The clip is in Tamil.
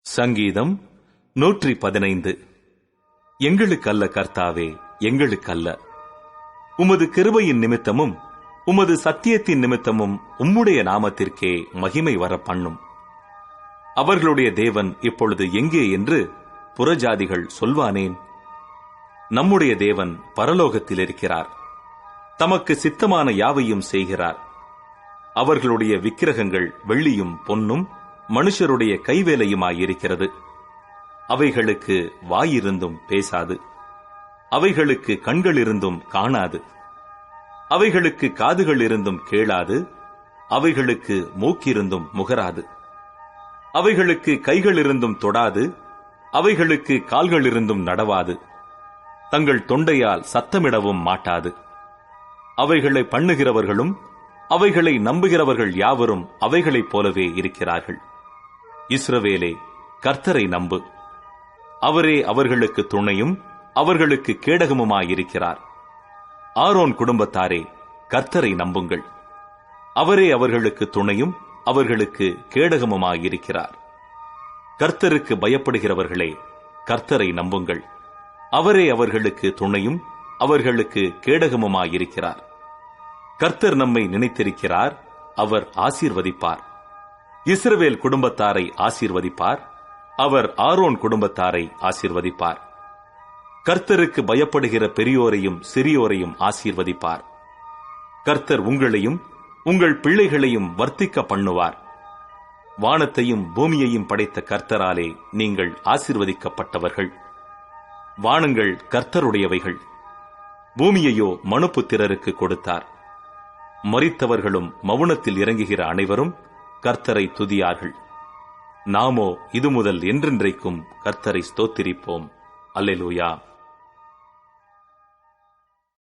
சங்கீதம் 115. எங்களுக்கல்ல கர்த்தாவே, எங்களுக்கல்ல. உமது கிருபையின் நிமித்தமும் உமது சத்தியத்தின் நிமித்தமும் உம்முடைய நாமத்திற்கே மகிமை வர பண்ணும். அவர்களுடைய தேவன் இப்பொழுது எங்கே என்று புறஜாதிகள் சொல்வானேன்? நம்முடைய தேவன் பரலோகத்தில் இருக்கிறார். தமக்கு சித்தமான யாவையும் செய்கிறார். அவர்களுடைய விக்கிரகங்கள் வெள்ளியும் பொன்னும் மனுஷருடைய கைவேலையுமாயிருக்கிறது. அவைகளுக்கு வாயிருந்தும் பேசாது, அவைகளுக்கு கண்கள் இருந்தும் காணாது, அவைகளுக்கு காதுகள் இருந்தும் கேளாது, அவைகளுக்கு மூக்கிருந்தும் முகராது, அவைகளுக்கு கைகள் இருந்தும் தொடாது, அவைகளுக்கு கால்கள் இருந்தும் நடவாது, தங்கள் தொண்டையால் சத்தமிடவும் மாட்டாது. அவைகளை பண்ணுகிறவர்களும் அவைகளை நம்புகிறவர்கள் யாவரும் அவைகளைப் போலவே இருக்கிறார்கள். இஸ்ரவேலே, கர்த்தரை நம்பு. அவரே அவர்களுக்கு துணையும் அவர்களுக்கு கேடகமுமாயிருக்கிறார். ஆரோன் குடும்பத்தாரே, கர்த்தரை நம்புங்கள். அவரே அவர்களுக்கு துணையும் அவர்களுக்கு கேடகமுமாயிருக்கிறார். கர்த்தருக்கு பயப்படுகிறவர்களே, கர்த்தரை நம்புங்கள். அவரே அவர்களுக்கு துணையும் அவர்களுக்கு கேடகமுமாயிருக்கிறார். கர்த்தர் நம்மை நினைத்திருக்கிறார், அவர் ஆசீர்வதிப்பார். இஸ்ரவேல் குடும்பத்தாரை ஆசீர்வதிப்பார், அவர் ஆரோன் குடும்பத்தாரை ஆசீர்வதிப்பார். கர்த்தருக்கு பயப்படுகிற பெரியோரையும் சிறியோரையும் ஆசீர்வதிப்பார். கர்த்தர் உங்களையும் உங்கள் பிள்ளைகளையும் வர்த்திக்க பண்ணுவார். வானத்தையும் பூமியையும் படைத்த கர்த்தராலே நீங்கள் ஆசீர்வதிக்கப்பட்டவர்கள். வானங்கள் கர்த்தருடையவைகள், பூமியையோ மனுபுத்திரருக்கு கொடுத்தார். மரித்தவர்களும் மவுனத்தில் இறங்குகிற அனைவரும் கர்த்தரை துதியார்கள். நாமோ இது முதல் என்றென்றைக்கும் கர்த்தரை ஸ்தோத்திரிப்போம். அல்லேலூயா.